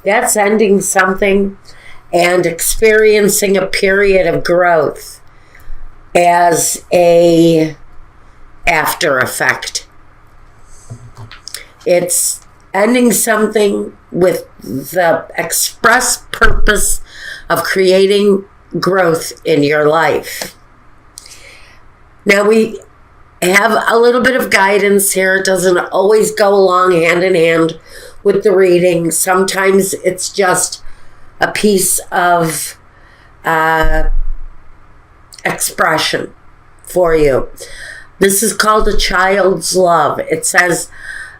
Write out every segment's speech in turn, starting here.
That's ending something and experiencing a period of growth as a after effect. It's ending something with the express purpose of creating growth in your life. Now we have a little bit of guidance here. It doesn't always go along hand in hand with the reading. Sometimes it's just a piece of expression for you. This is called a child's love. It says,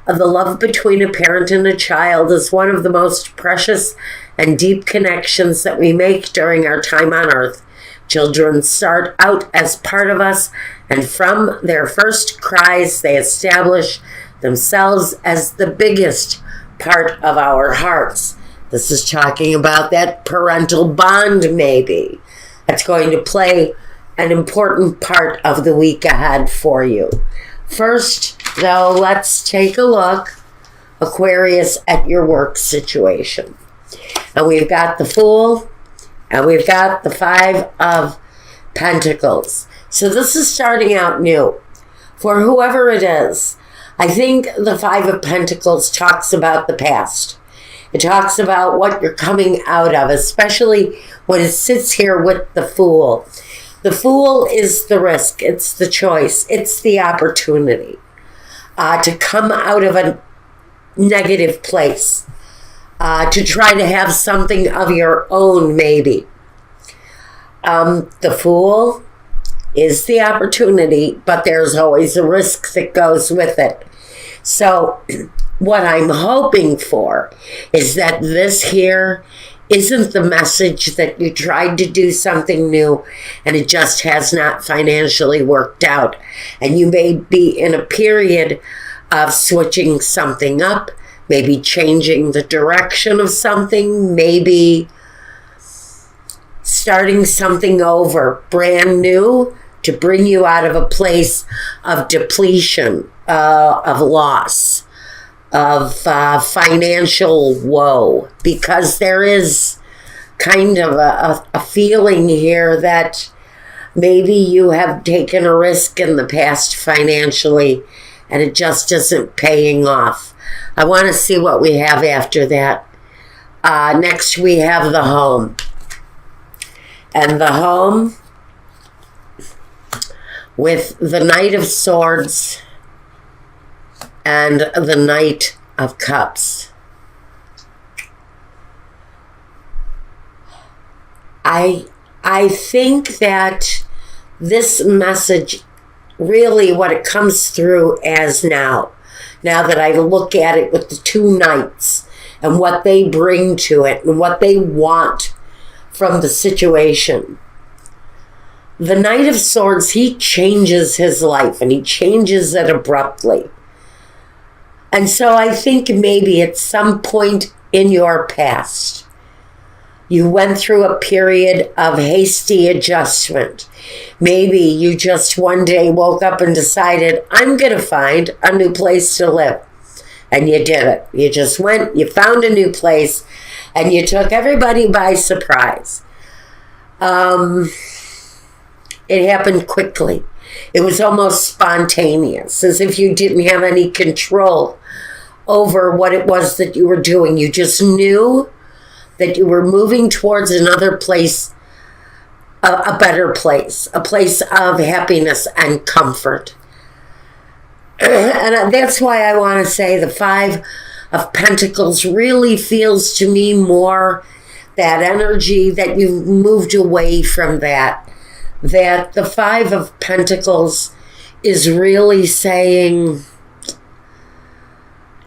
the love between a parent and a child is one of the most precious and deep connections that we make during our time on earth. Children start out as part of us, and from their first cries, they establish themselves as the biggest part of our hearts. This is talking about that parental bond, maybe. That's going to play an important part of the week ahead for you. First, though, let's take a look, Aquarius, at your work situation. And we've got the Fool, and we've got the Five of Pentacles. So this is starting out new. For whoever it is, I think the Five of Pentacles talks about the past. It talks about what you're coming out of, especially when it sits here with the Fool. The Fool is the risk. It's the choice. It's the opportunity to come out of a negative place, to try to have something of your own, maybe. The Fool is the opportunity, but there's always a risk that goes with it. So what I'm hoping for is that this here isn't the message that you tried to do something new and it just has not financially worked out. And you may be in a period of switching something up, maybe changing the direction of something, maybe starting something over, brand new, to bring you out of a place of depletion, of loss, of financial woe, because there is kind of a feeling here that maybe you have taken a risk in the past financially and it just isn't paying off. I want to see what we have after that. Next we have the Home. And the Home with the Knight of Swords and the Knight of Cups. I think that this message, really what it comes through as now that I look at it with the two knights and what they bring to it and what they want from the situation. The Knight of Swords, he changes his life and he changes it abruptly. And so I think maybe at some point in your past, you went through a period of hasty adjustment. Maybe you just one day woke up and decided, I'm going to find a new place to live. And you did it. You just went, you found a new place, and you took everybody by surprise. It happened quickly. It was almost spontaneous, as if you didn't have any control over what it was that you were doing. You just knew that you were moving towards another place, a better place, a place of happiness and comfort. And that's why I want to say the Five of Pentacles really feels to me more that energy that you've moved away from that the Five of Pentacles is really saying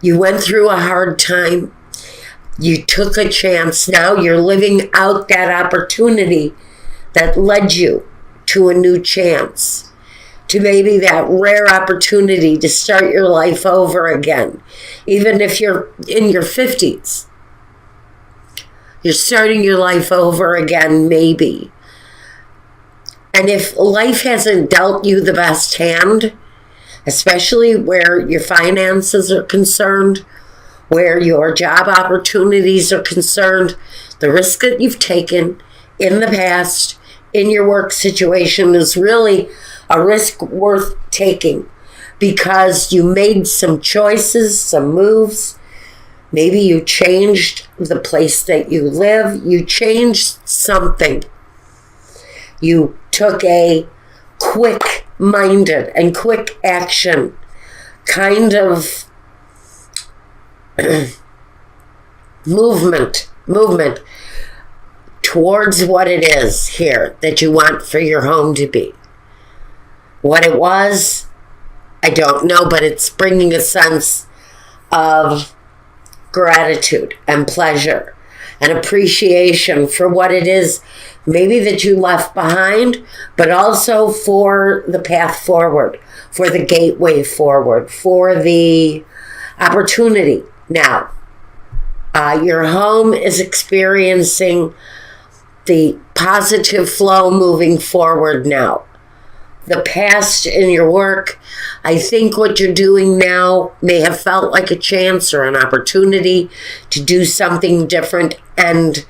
you went through a hard time. You took a chance. Now you're living out that opportunity that led you to a new chance, to maybe that rare opportunity to start your life over again. Even if you're in your 50s, you're starting your life over again, maybe. And if life hasn't dealt you the best hand, especially where your finances are concerned, where your job opportunities are concerned, the risk that you've taken in the past in your work situation is really a risk worth taking because you made some choices, some moves. Maybe you changed the place that you live. You changed something. You took a quick-minded and quick action kind of movement towards what it is here that you want for your home to be. What it was, I don't know, but it's bringing a sense of gratitude and pleasure and appreciation for what it is maybe that you left behind, but also for the path forward, for the gateway forward, for the opportunity. Now, your home is experiencing the positive flow moving forward now. The past in your work, I think what you're doing now may have felt like a chance or an opportunity to do something different, and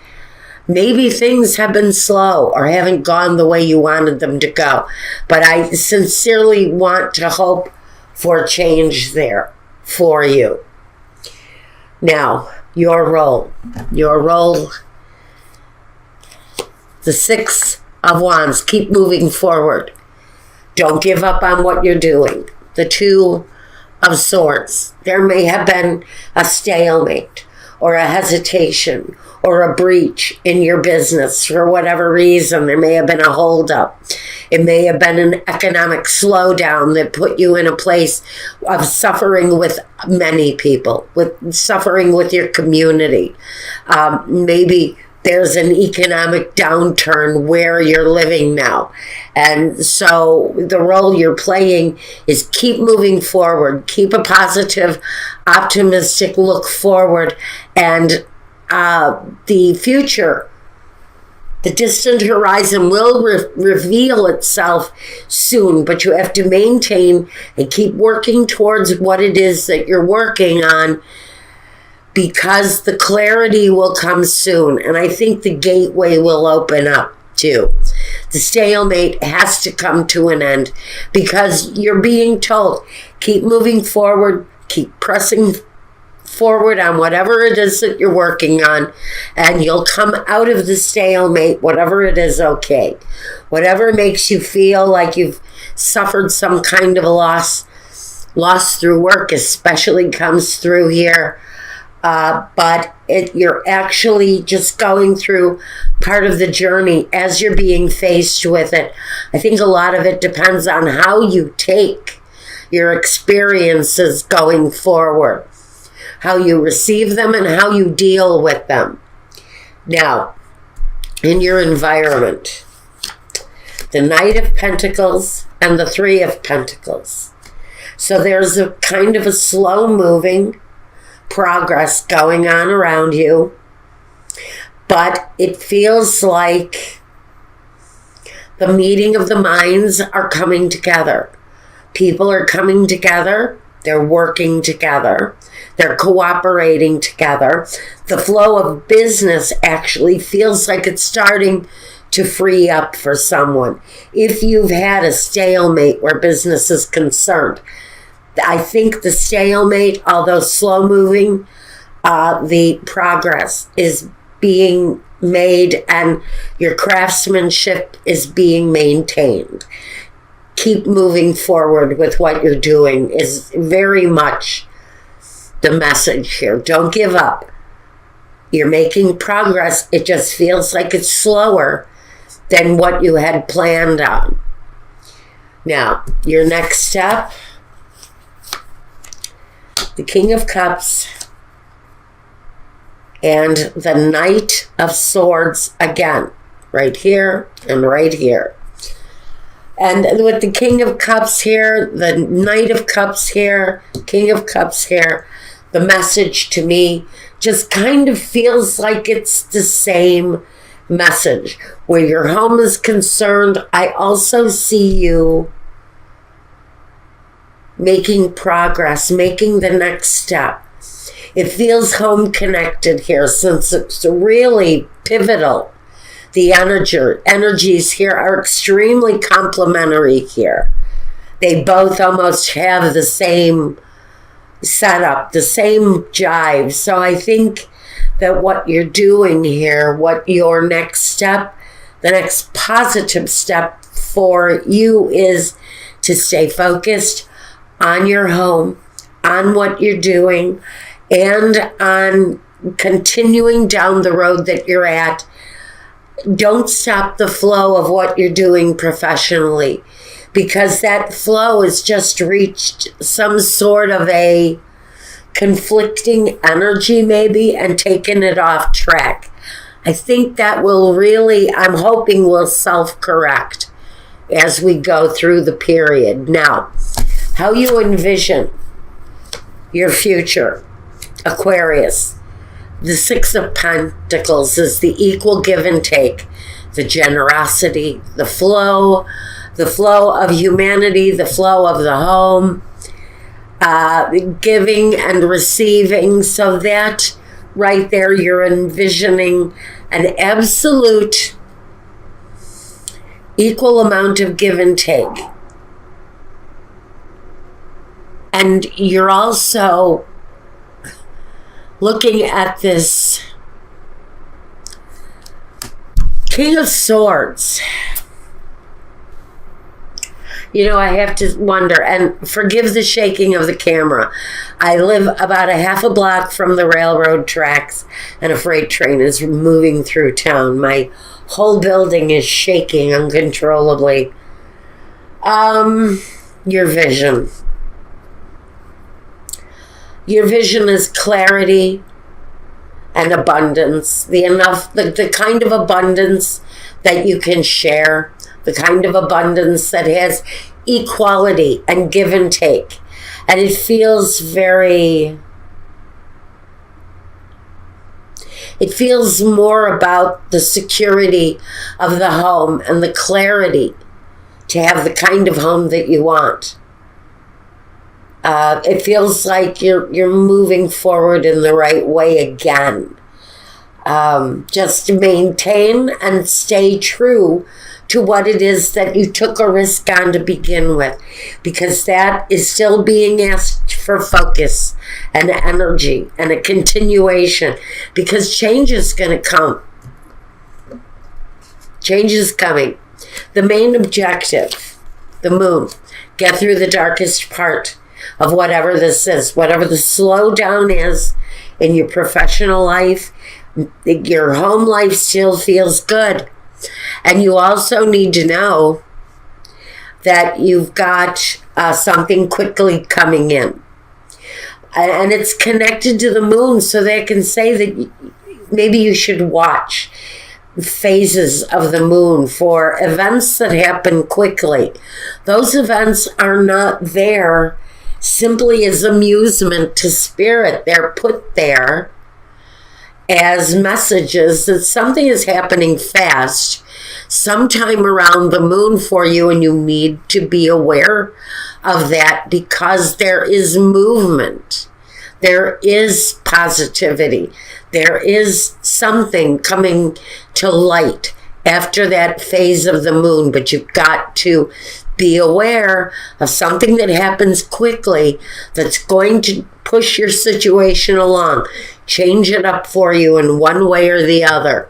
maybe things have been slow or haven't gone the way you wanted them to go. But I sincerely want to hope for change there for you. Now, your role, the Six of Wands, keep moving forward. Don't give up on what you're doing. The Two of Swords, there may have been a stalemate or a hesitation or a breach in your business for whatever reason. There may have been a holdup. It may have been an economic slowdown that put you in a place of suffering with many people, with suffering with your community. Maybe there's an economic downturn where you're living now. And so the role you're playing is keep moving forward, keep a positive, optimistic look forward, and the future, the distant horizon will reveal itself soon, but you have to maintain and keep working towards what it is that you're working on, because the clarity will come soon. And I think the gateway will open up too. The stalemate has to come to an end because you're being told, keep moving forward, keep pressing forward on whatever it is that you're working on, and you'll come out of the stalemate, whatever it is, okay. Whatever makes you feel like you've suffered some kind of a loss through work especially comes through here. But you're actually just going through part of the journey as you're being faced with it. I think a lot of it depends on how you take your experiences going forward, how you receive them and how you deal with them. Now, in your environment, the Knight of Pentacles and the Three of Pentacles. So there's a kind of a slow-moving progress going on around you, but it feels like the meeting of the minds are coming together. People are coming together. They're working together. They're cooperating together. The flow of business actually feels like it's starting to free up for someone. If you've had a stalemate where business is concerned, I think the stalemate, although slow moving, the progress is being made and your craftsmanship is being maintained. Keep moving forward with what you're doing is very much the message here. Don't give up. You're making progress. It just feels like it's slower than what you had planned on. Now, your next step, the King of Cups and the Knight of Swords again, right here and right here. And with the King of Cups here, the Knight of Cups here, King of Cups here, the message to me just kind of feels like it's the same message. Where your home is concerned, I also see you making progress, making the next step. It feels home connected here since it's really pivotal. The energies here are extremely complementary here. They both almost have the same setup, the same jive. So I think that what you're doing here, what your next step, the next positive step for you is to stay focused on your home, on what you're doing, and on continuing down the road that you're at. Don't stop the flow of what you're doing professionally, because that flow has just reached some sort of a conflicting energy maybe and taken it off track. I think that will really, I'm hoping will self-correct as we go through the period. Now, how you envision your future, Aquarius. The Six of Pentacles is the equal give and take, the generosity, the flow of humanity, the flow of the home, giving and receiving. So that right there, you're envisioning an absolute equal amount of give and take. And you're also looking at this King of Swords. You know, I have to wonder, and forgive the shaking of the camera. I live about a half a block from the railroad tracks, and a freight train is moving through town. My whole building is shaking uncontrollably. Your vision. Your vision is clarity and abundance. The kind of abundance that you can share. The kind of abundance that has equality and give and take. And it feels more about the security of the home and the clarity to have the kind of home that you want. It feels like you're moving forward in the right way again. Just maintain and stay true to what it is that you took a risk on to begin with, because that is still being asked for focus and energy and a continuation, because change is going to come. Change is coming. The main objective, the moon, get through the darkest part of whatever this is, whatever the slowdown is in your professional life. Your home life still feels good. And you also need to know that you've got something quickly coming in. And it's connected to the moon, so they can say that maybe you should watch phases of the moon for events that happen quickly. Those events are not there simply as amusement to spirit. They're put there as messages that something is happening fast sometime around the moon for you, and you need to be aware of that, because there is movement. There is positivity. There is something coming to light after that phase of the moon, but you've got to be aware of something that happens quickly that's going to push your situation along, change it up for you in one way or the other.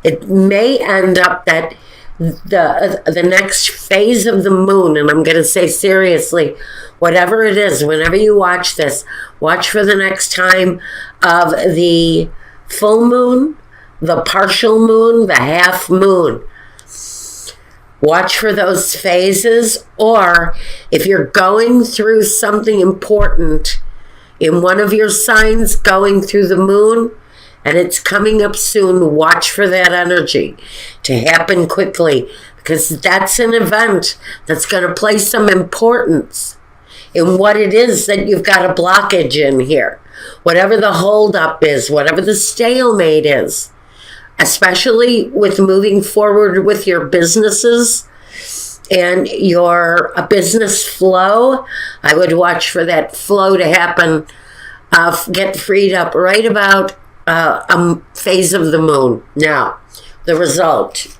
It may end up that the next phase of the moon, and I'm going to say seriously, whatever it is, whenever you watch this, watch for the next time of the full moon, the partial moon, the half moon. Watch for those phases, or if you're going through something important in one of your signs going through the moon and it's coming up soon, watch for that energy to happen quickly, because that's an event that's going to place some importance in what it is that you've got a blockage in here. Whatever the holdup is, whatever the stalemate is, especially with moving forward with your businesses and your business flow, I would watch for that flow to happen get freed up right about a phase of the moon. Now, the result.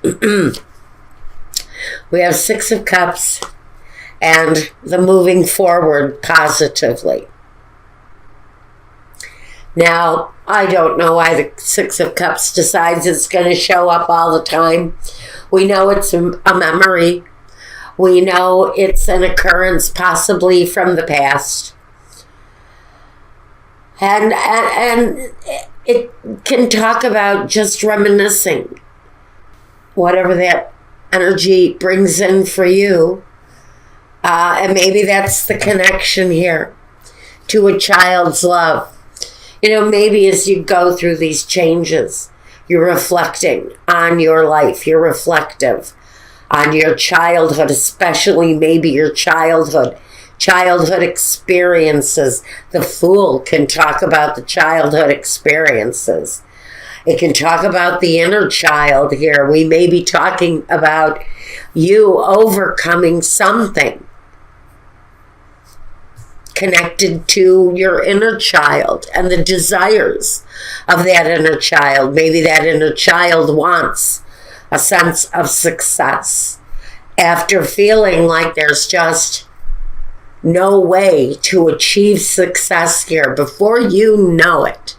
We have Six of Cups and the moving forward positively. Now, I don't know why the Six of Cups decides it's going to show up all the time. We know it's a memory. We know it's an occurrence possibly from the past. And it can talk about just reminiscing. Whatever that energy brings in for you. And maybe that's the connection here to a child's love. You know, maybe as you go through these changes, you're reflecting on your life. You're reflective on your childhood, especially maybe your childhood experiences. The Fool can talk about the childhood experiences. It can talk about the inner child here. We may be talking about you overcoming something connected to your inner child and the desires of that inner child. Maybe that inner child wants a sense of success after feeling like there's just no way to achieve success here. Before you know it,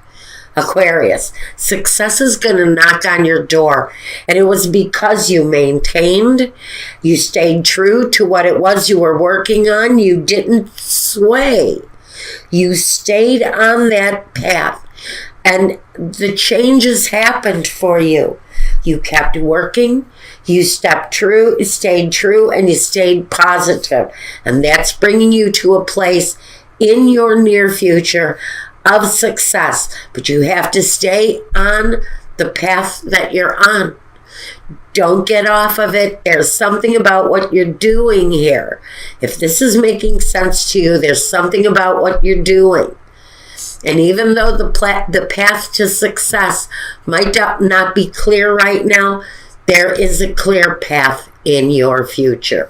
Aquarius, success is going to knock on your door. And it was because you maintained, you stayed true to what it was you were working on. You didn't sway. You stayed on that path. And the changes happened for you. You kept working, you stayed true, and you stayed positive. And that's bringing you to a place in your near future of success, but you have to stay on the path that you're on. Don't get off of it. There's something about what you're doing here. If this is making sense to you, there's something about what you're doing. And even though the path to success might not be clear right now, there is a clear path in your future.